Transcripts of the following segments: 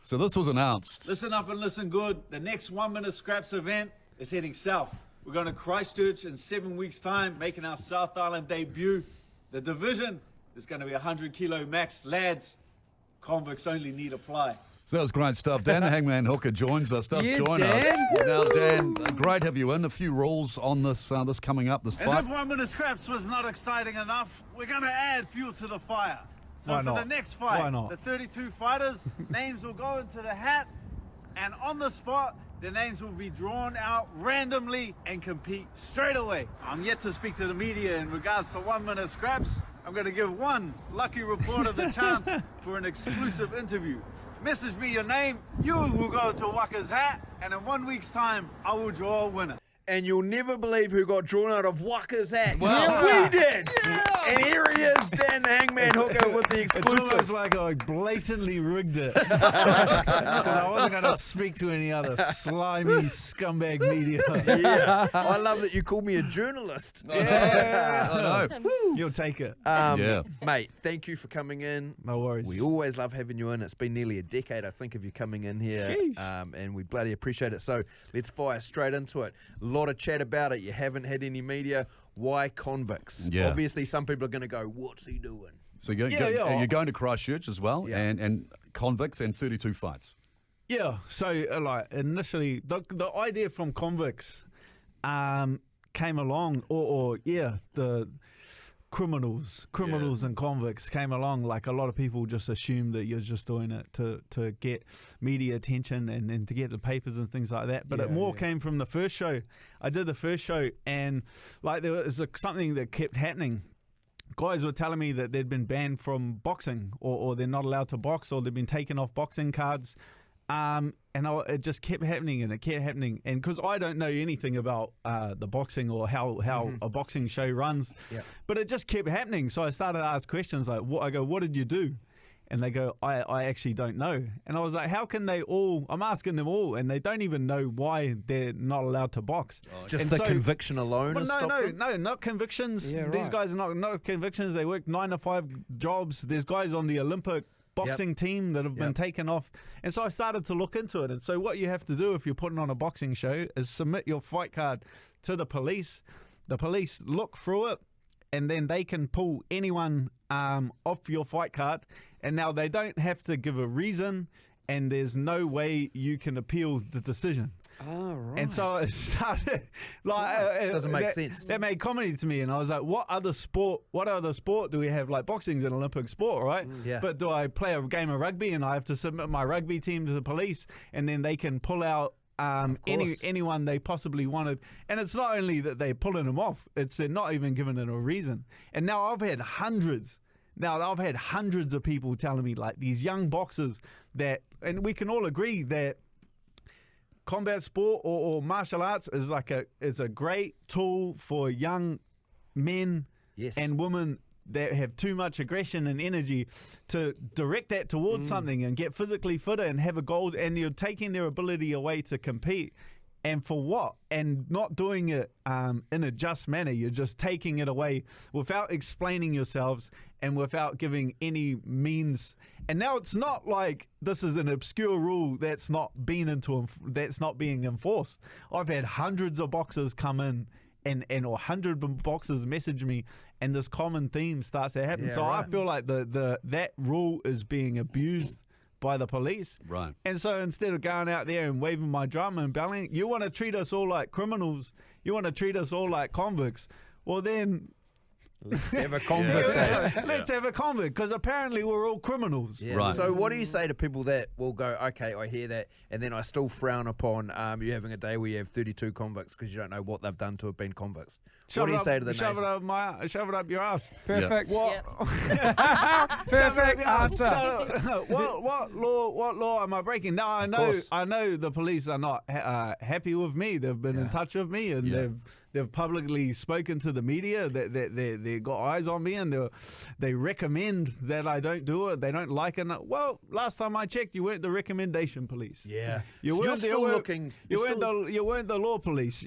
So this was announced. Listen up and listen good. The next 1 Minute Scraps event is heading south. We're going to Christchurch in 7 weeks' time, making our South Island debut. The division is going to be 100 kilo max. Lads, convicts only need apply. So that was great stuff. Dan the Hangman Hooker joins us, does Yeah, join Dan. us. Now, Dan, great to have you in. A few rules on this this coming up, this As fight. if 1 Minute Scraps was not exciting enough, we're going to add fuel to the fire. So Why for not? the next fight, Why not? the 32 fighters' names will go into the hat, and on the spot, their names will be drawn out randomly and compete straight away. I'm yet to speak to the media in regards to 1 Minute Scraps. I'm going to give one lucky reporter the chance for an exclusive interview. Message me your name, you will go to Waka's hat, and in 1 week's time, I will draw a winner. And you'll never believe who got drawn out of Waka's hat. Well, we did! And here he is, Dan the Hangman Hooker with the It's exclusive. almost like I blatantly rigged it. Because I wasn't going to speak to any other slimy scumbag media. Yeah, I love that you called me a journalist. I know. You'll take it. Yeah. Mate, thank you for coming in. No worries. We always love having you in. It's been nearly a decade, I think, of you coming in here. Sheesh. And we bloody appreciate it. So let's fire straight into it. A lot of chat about it. You haven't had any media. Why convicts? Yeah. Obviously, some people are going to go, what's he doing? So you're, you're going to Christchurch as well, Yeah. and convicts and 32 fights. Yeah, so like initially, the idea from convicts came along, the criminals and convicts came along. Like a lot of people just assume that you're just doing it to get media attention and to get the papers and things like that. But it more came from the first show. I did the first show, and like there was something that kept happening. Guys were telling me that they'd been banned from boxing, or they're not allowed to box, or they've been taken off boxing cards. It just kept happening, and it kept happening. And because I don't know anything about the boxing or how a boxing show runs, but it just kept happening. So I started to ask questions like, what did you do? And they go, I actually don't know. And I was like, how can they all, I'm asking them all, and they don't even know why they're not allowed to box. Just And the so- conviction alone has stopped them? No, not convictions. Yeah, These right. guys are not convictions. They work 9 to 5 jobs. There's guys on the Olympic boxing team that have been taken off. And so I started to look into it. And so what you have to do if you're putting on a boxing show is submit your fight card to the police. The police look through it, and then they can pull anyone off your fight card. And now they don't have to give a reason, and there's no way you can appeal the decision. Oh, right. And so it started like Doesn't make sense. That made comedy to me, and I was like, "What other sport do we have? Like boxing's an Olympic sport, right? Yeah. But do I play a game of rugby and I have to submit my rugby team to the police, and then they can pull out anyone they possibly wanted? And it's not only that they're pulling them off; it's they're not even giving it a reason. And now I've had hundreds of people telling me, like these young boxers that, and we can all agree that combat sport or martial arts is a great tool for young men and women that have too much aggression and energy to direct that towards something and get physically fitter and have a goal, and you're taking their ability away to compete. And for what? And not doing it in a just manner. You're just taking it away without explaining yourselves and without giving any means. And now it's not like this is an obscure rule that's not being enforced. I've had hundreds of boxers come in or 100 boxers message me, and this common theme starts to happen. Yeah, so right. I feel like that rule is being abused by the police. Right. And so instead of going out there and waving my drum and belling, you want to treat us all like criminals, you want to treat us all like convicts, well then Let's have a convict day. let's have a convict, because apparently we're all criminals. Yeah. Right. So what do you say to people that will go, okay, I hear that, and then I still frown upon you having a day where you have 32 convicts because you don't know what they've done to have been convicts? What do you say to the shove naysayers? shove it up your ass. Perfect. What? Perfect answer. What law am I breaking? Now I know the police are not happy with me. They've been in touch with me, and they've publicly spoken to the media that they got eyes on me, and they recommend that I don't do it. They don't like it. Well, last time I checked, you weren't the recommendation police. Yeah. You So weren't you're still looking. You weren't the law police.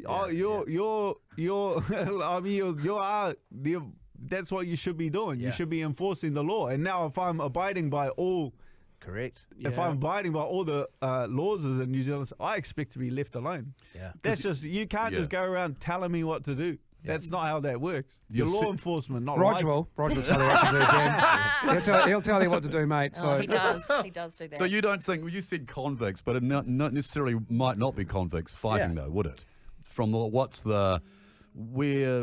That's what you should be doing. Yeah. You should be enforcing the law. And now if I'm abiding by all Correct. If I'm abiding by all the laws in New Zealand, I expect to be left alone. Yeah. That's just, you can't just go around telling me what to do. That's not how that works. You're law enforcement, not Roger will tell you what to do, Dan. He'll tell you what to do, mate. So. Oh, he does. He does do that. So you don't think, well, you said convicts, but it not necessarily might not be convicts fighting though, would it? From where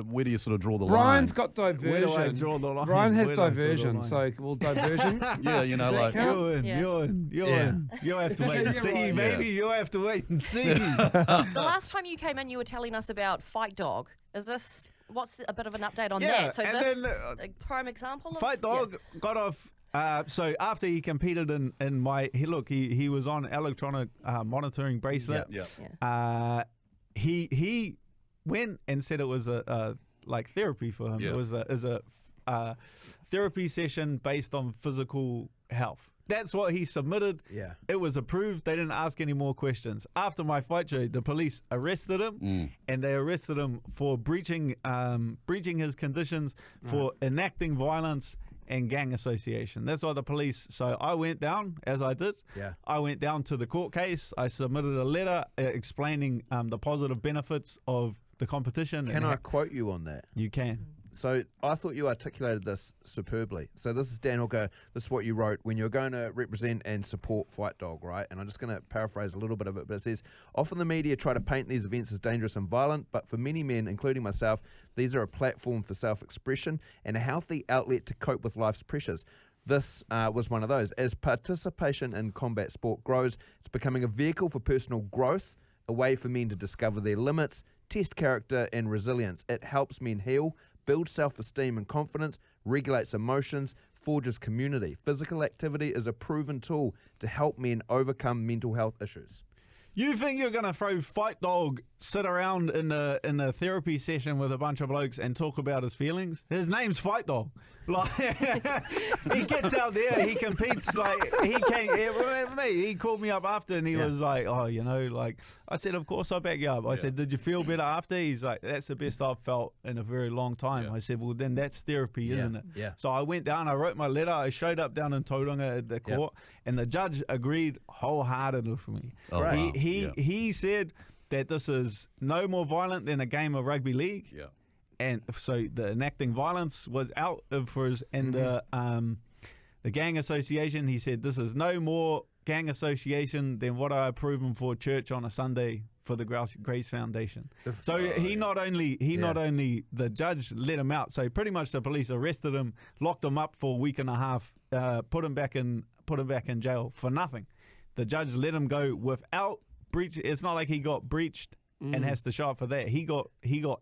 do you sort of draw the line? Ryan's got Where do I diversion. draw the line? Ryan has Where do I draw the diversion. line? So, well, diversion. Yeah, you know, like count? You're in. You'll have to wait and see, right. baby. You'll have to wait and see. The last time you came in, you were telling us about Fight Dog. Is this... What's a bit of an update on that? So and this, then, a prime example of... Fight Dog got off. So after he competed in my... He was on electronic monitoring bracelet. He went and said it was a like therapy for him. Yeah. It was a therapy session based on physical health. That's what he submitted. Yeah. It was approved. They didn't ask any more questions. After my fight show, the police arrested him, and they arrested him for breaching his conditions, for enacting violence and gang association. That's why the police. So I went down, as I did. Yeah. I went down to the court case. I submitted a letter explaining the positive benefits of the competition. Can I quote you on that? You can. So I thought you articulated this superbly. So this is Dan Hooker. This is what you wrote when you're going to represent and support Fight Dog, right? And I'm just going to paraphrase a little bit of it, but it says, often the media try to paint these events as dangerous and violent, but for many men, including myself, these are a platform for self-expression and a healthy outlet to cope with life's pressures. This was one of those. As participation in combat sport grows, it's becoming a vehicle for personal growth, a way for men to discover their limits, test character and resilience. It helps men heal, builds self-esteem and confidence, regulates emotions, forges community. Physical activity is a proven tool to help men overcome mental health issues. You think you're gonna throw Fight Dog sit around in a therapy session with a bunch of blokes and talk about his feelings? His name's Fight Dog. Like he gets out there, he competes. Like he came. He called me up after and he was like, "Oh, you know, like." I said, "Of course I'll back you up." I said, "Did you feel better after?" He's like, "That's the best I've felt in a very long time." I said, "Well, then that's therapy, isn't it?" Yeah. So I went down, I wrote my letter, I showed up down in Tauranga at the court, and the judge agreed wholeheartedly with me. Oh, wow. He said that this is no more violent than a game of rugby league. Yeah. And so the enacting violence was out for his, and the gang association, he said this is no more gang association than what I approve him for church on a Sunday for the Grace Foundation. So not only the judge let him out. So pretty much the police arrested him, locked him up for a week and a half, put him back in jail for nothing. The judge let him go without breach. It's not like he got breached and has to show up for that. He got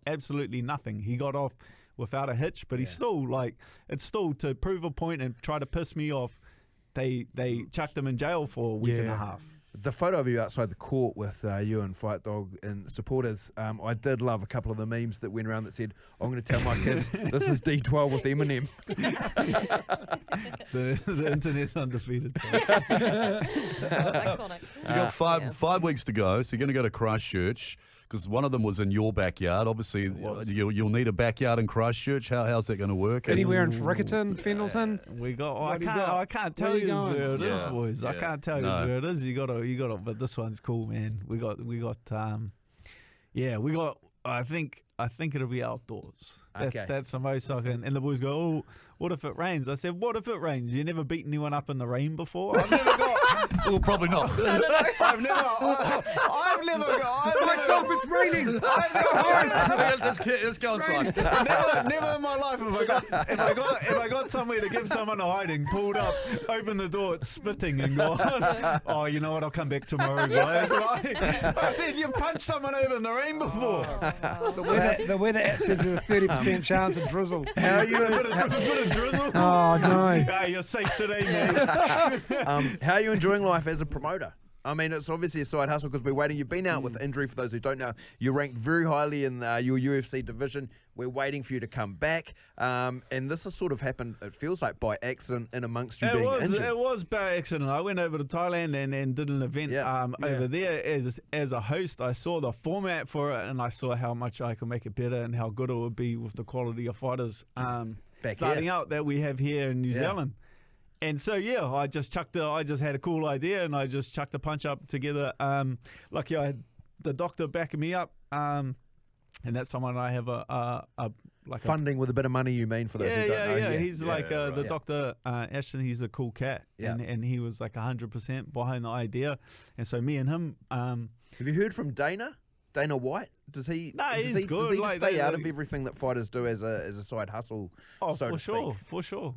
absolutely nothing. He got off without a hitch, but he's still like, it's still to prove a point and try to piss me off. They chucked him in jail for a week and a half. The photo of you outside the court with you and Fight Dog and supporters, I did love a couple of the memes that went around that said, "I'm going to tell my kids this is D12 with Eminem." The internet's undefeated. Iconic. So you got five weeks to go, so you're going to go to Christchurch, because one of them was in your backyard. Obviously, you'll need a backyard in Christchurt. How's that going to work? Anywhere in Riccarton, Fendleton? We got. What do you I can't tell you where it is, Yeah. boys. I Yeah. can't tell you where it is. You got to. But this one's cool, man. We got. I think it'll be outdoors. That's the most I can. And the boys go, "Oh, what if it rains?" I said, "What if it rains? You never beat anyone up in the rain before?" I've never got. Well, probably not. I've never got. Lights off, it's raining. Let's go inside. Never in my life if I got somewhere to give someone a hiding, pulled up, opened the door, spitting and gone, "Oh, you know what? I'll come back tomorrow, guys." I said, "You've punched someone over in the rain before." The weather app says there's a 30% chance of drizzle. How are you? A bit of drizzle. Oh, no. Hey, you're safe today, mate. How are you enjoying life as a promoter? I mean, it's obviously a side hustle because we're waiting. You've been out with injury, for those who don't know. You're ranked very highly in your UFC division. We're waiting for you to come back. And this has sort of happened, it feels like, by accident in amongst you being injured. It was by accident. I went over to Thailand and did an event over there as a host. I saw the format for it and I saw how much I could make it better and how good it would be with the quality of fighters starting out that we have here in New Zealand. And so I just had a cool idea, and I just chucked a punch up together. Lucky I had the doctor backing me up, and that's someone I have a funding with a bit of money. You mean for those who don't know? Yeah. He's the doctor Ashton. He's a cool cat, and he was like 100% behind the idea. And so me and him. Have you heard from Dana White? Does he? No, he's good. Does he just stay out of everything that fighters do as a side hustle? Oh, so to speak? for sure.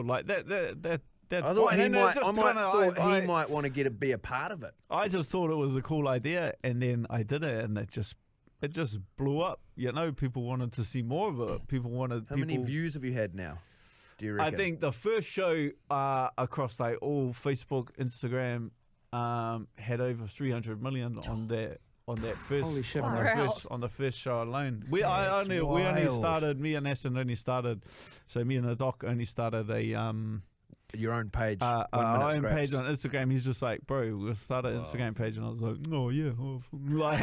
Like that. That's I thought fine. he might want to be a part of it. I just thought it was a cool idea, and then I did it, and it just blew up. People wanted to see more of it. People wanted. How many views have you had now? Do you reckon? I think the first show across like all Facebook, Instagram, had over 300 million on that first. Holy shit! On the first show alone. Me and Aston only started. So me and the doc only started your own page, our own page on Instagram. He's just like, bro, we'll start an Instagram page, and I was like, oh yeah, like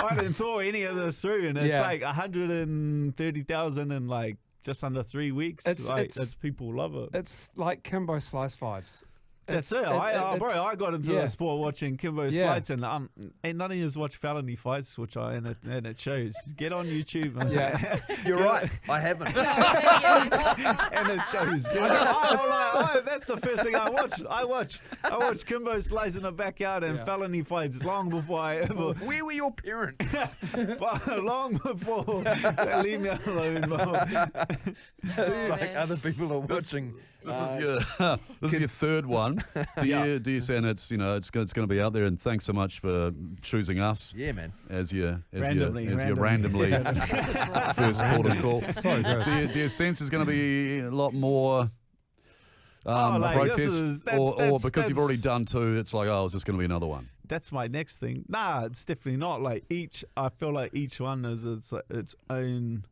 I didn't thought any of this through, and it's like 130,000 in like just under 3 weeks. It's people love it. It's like Kimbo Slice vibes. That's it. I got into the sport watching Kimbo Slides, and ain't none of you watch felony fights, and it shows. Get on YouTube. You're right. I haven't. And it shows. That's the first thing I watched. I watched Kimbo Slides in the backyard and felony fights long before I ever. Where were your parents? Long before. Leave me alone, It's like other people are watching. This is your third one. Do you say, and it's going to be out there? And thanks so much for choosing us. Yeah, man. As your randomly first port of call. So good. Do you sense there's going to be a lot more protests, or because you've already done two, it's like, it's just going to be another one? That's my next thing. Nah, it's definitely not. Like I feel like each one is its own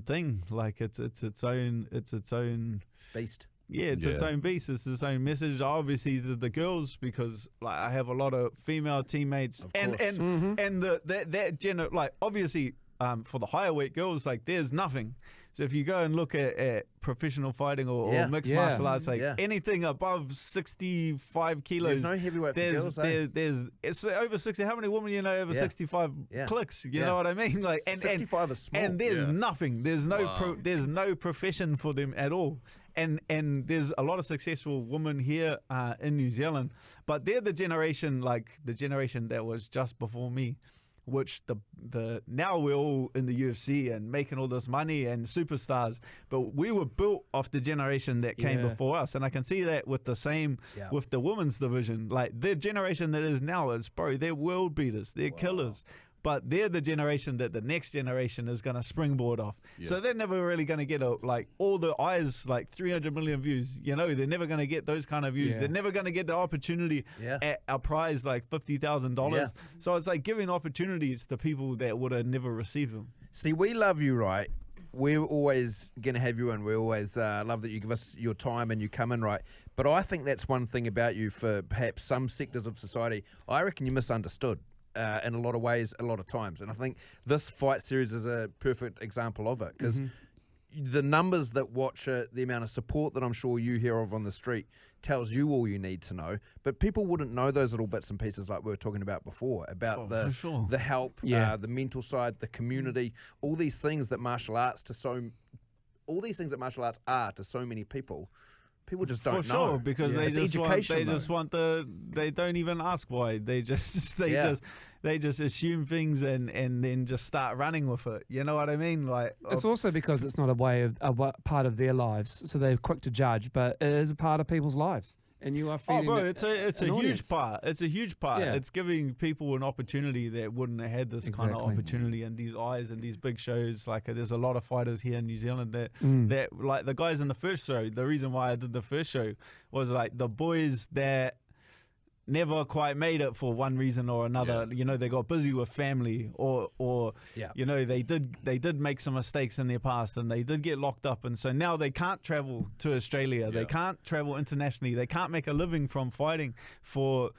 thing. Like it's its own beast. Yeah, it's its own beast. It's its own message. Obviously, the girls, because like I have a lot of female teammates, and obviously for the higher weight girls, like there's nothing. So if you go and look at professional fighting or mixed martial arts, like anything above 65 kilos, there's no heavyweight for girls. It's over 60. How many women over 65 clicks? You know what I mean? Like, and 65 is small. And there's nothing. There's no there's no profession for them at all. And there's a lot of successful women here in New Zealand, but they're the generation that was just before me. Which the now we're all in the UFC and making all this money and superstars, but we were built off the generation that came before us, and I can see that with the same with the women's division. Like the generation that is now is they're world beaters, they're killers. But they're the generation that the next generation is going to springboard off. Yeah. So they're never really going to get all the eyes, like 300 million views. They're never going to get those kind of views. Yeah. They're never going to get the opportunity at a prize like $50,000. Yeah. So it's like giving opportunities to people that would have never received them. See, we love you, right? We're always going to have you in. We always love that you give us your time and you come in, right? But I think that's one thing about you for perhaps some sectors of society. I reckon you're misunderstood. In a lot of ways, a lot of times. And I think this fight series is a perfect example of it, because the numbers that watch it, the amount of support that I'm sure you hear of on the street tells you all you need to know. But people wouldn't know those little bits and pieces like we were talking about before, about the help, the mental side, the community, all these things that martial arts are to so many people. People just don't know. For sure, because they don't even ask why. They just assume things and then just start running with it. You know what I mean? Like it's also because it's not a part of their lives, so they're quick to judge. But it is a part of people's lives. And you are feeding it's a huge part. It's a huge part. Yeah. It's giving people an opportunity that wouldn't have had this kind of opportunity, and these eyes and these big shows. Like there's a lot of fighters here in New Zealand that like the guys in the first show. The reason why I did the first show was like the boys that never quite made it for one reason or another. Yeah. You know, they got busy with family, or Yeah. you know, they did make some mistakes in their past, and they did get locked up, and so now they can't travel to Australia. They can't travel internationally. They can't make a living from fighting for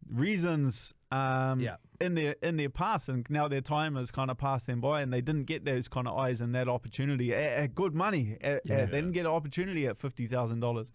reasons in their past, and now their time has kind of passed them by, and they didn't get those kind of eyes and that opportunity at good money. They didn't get an opportunity at $50,000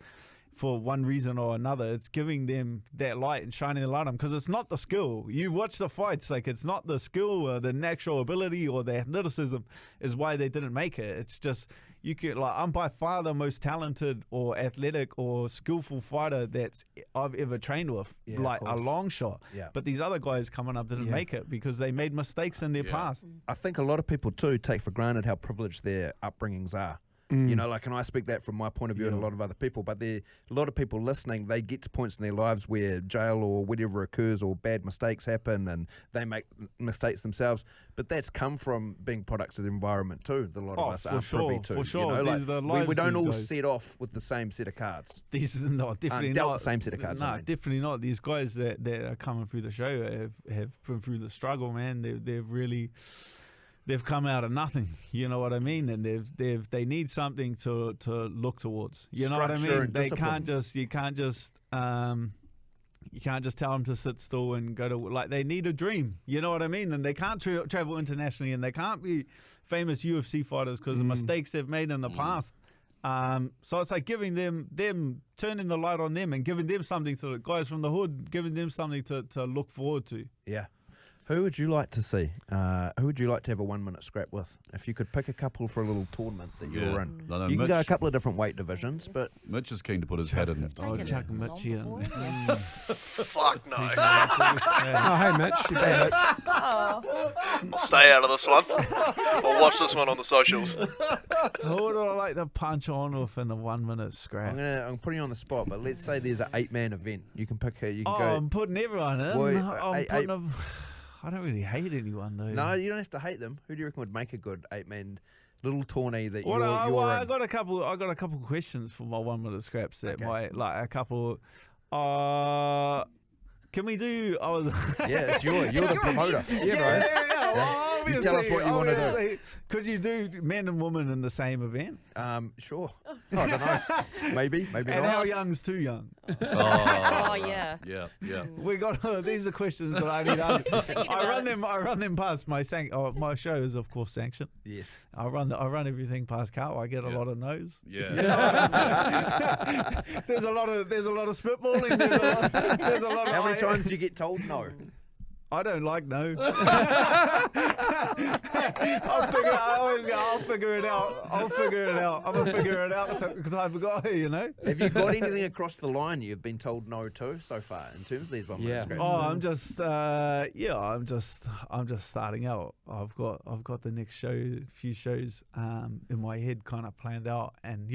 for one reason or another. It's giving them that light and shining the light on them, because it's not the skill. You watch the fights, like, it's not the skill or the natural ability or the athleticism is why they didn't make it. It's just, you could, like, I'm by far the most talented or athletic or skillful fighter that's I've ever trained with, like a long shot. Yeah. But these other guys coming up didn't make it because they made mistakes in their past. I think a lot of people too take for granted how privileged their upbringings are. You know, like, and I speak that from my point of view and a lot of other people, but there a lot of people listening, they get to points in their lives where jail or whatever occurs or bad mistakes happen and they make mistakes themselves, but that's come from being products of the environment too, that a lot of us aren't privy to. For sure. You know, These are the we lives don't these all guys. set off with the same set of cards. These are not definitely dealt not the same set of cards. No, I mean. definitely not. These guys that are coming through the show have been through the struggle, man. They've really. They've come out of nothing, you know what I mean, and they need something to look towards. You know what I Structure mean? and They discipline. you can't just tell them to sit still and go to, like, they need a dream. You know what I mean? And they can't travel internationally, and they can't be famous UFC fighters because of mistakes they've made in the past. So it's like giving them turning the light on them and giving them something to, the guys from the hood, giving them something to look forward to. Yeah. Who would you like to see? Who would you like to have a 1 minute scrap with? If you could pick a couple for a little tournament that you're in. I know You can go a Mitch- couple of different weight divisions, but Mitch is keen to put his head in. Chuck and Mitch here. Fuck no. Oh, hey, Mitch. You better. I'll stay out of this one. I'll watch this one on the socials. Who would I like to punch on with in a 1 minute scrap? I'm putting you on the spot, but let's say there's an 8-man event. You can pick you can Oh, go. I'm putting everyone in. Well, I'm putting them. I don't really hate anyone though. No, you don't have to hate them. Who do you reckon would make a good 8-man little tourney that Well, you're I in? got a couple questions for my 1 minute scraps that Okay. might, like, a couple. Can we do? I was. Yeah, it's you're the promoter. Yeah. Well, You tell us what you wanna do. obviously, could you do man and woman in the same event? Sure. I don't know. Maybe And not. how young's too young? Oh, yeah. Yeah. We got these are questions that I need answers. I run them past my my show is of course sanctioned. Yes. I run everything past Carl. I get a lot of no's. Yeah. There's a lot of spitballing. There's a lot of How many times do you get told no? I don't like no. I'll figure it out. I'm gonna figure it out type of guy, you know. Have you got anything across the line you've been told no to so far in terms of these 1 minute Yeah. scraps? Oh, I'm just starting out. I've got the next few shows in my head kind of planned out, and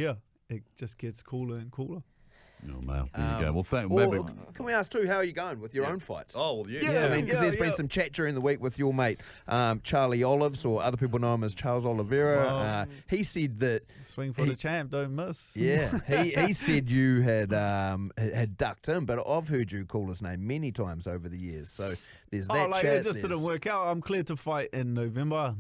it just gets cooler and cooler. Oh, man. There you go. Well, Well, can we ask too, how are you going with your own fights? Oh, well, yeah. I mean, because there's yeah. been some chat during the week with your mate Charlie Olives, or other people know him as Charles Oliveira. Wow. He said that, Swing for the champ, don't miss. yeah, he said you had ducked him, but I've heard you call his name many times over the years. So there's that chat. It just didn't work out. I'm cleared to fight in November.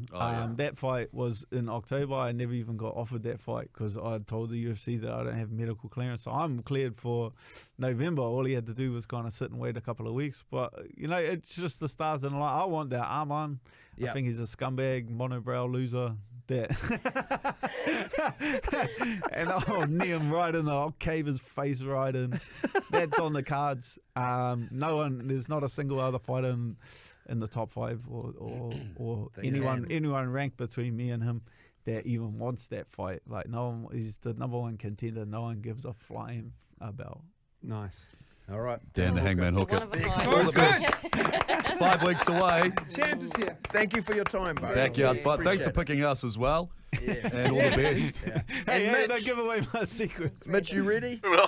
That fight was in October. I never even got offered that fight because I told the UFC that I don't have medical clearance. So I'm cleared for November. All he had to do was kind of sit and wait a couple of weeks. But, you know, it's just the stars didn't like. I want that Arman. Yep. I think he's a scumbag, monobrow loser. That and I'll knee him right in I'll cave his face right in. That's on the cards. There's not a single other fighter in the top 5 or anyone ranked between me and him that even wants that fight. Like, no one, he's the number 1 contender. No one gives a flying about. Nice. All right. Dan the Hangman Hooker. One of a All the kind. best. 5 weeks away. Champ is here. Thank you for your time, bro. Backyard fight. Thanks for Appreciate picking us as well. Yeah. And all the best. Hey, Mitch- don't give away my secrets. Mitch, you ready? No.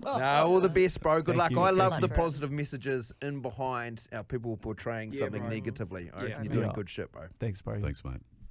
No, all the best, bro. Good luck. you. I Good love luck the for it. positive messages in behind our people portraying something bro. negatively. I reckon Yeah. you're doing Yeah. good shit, bro. Thanks, bro. Thanks, mate.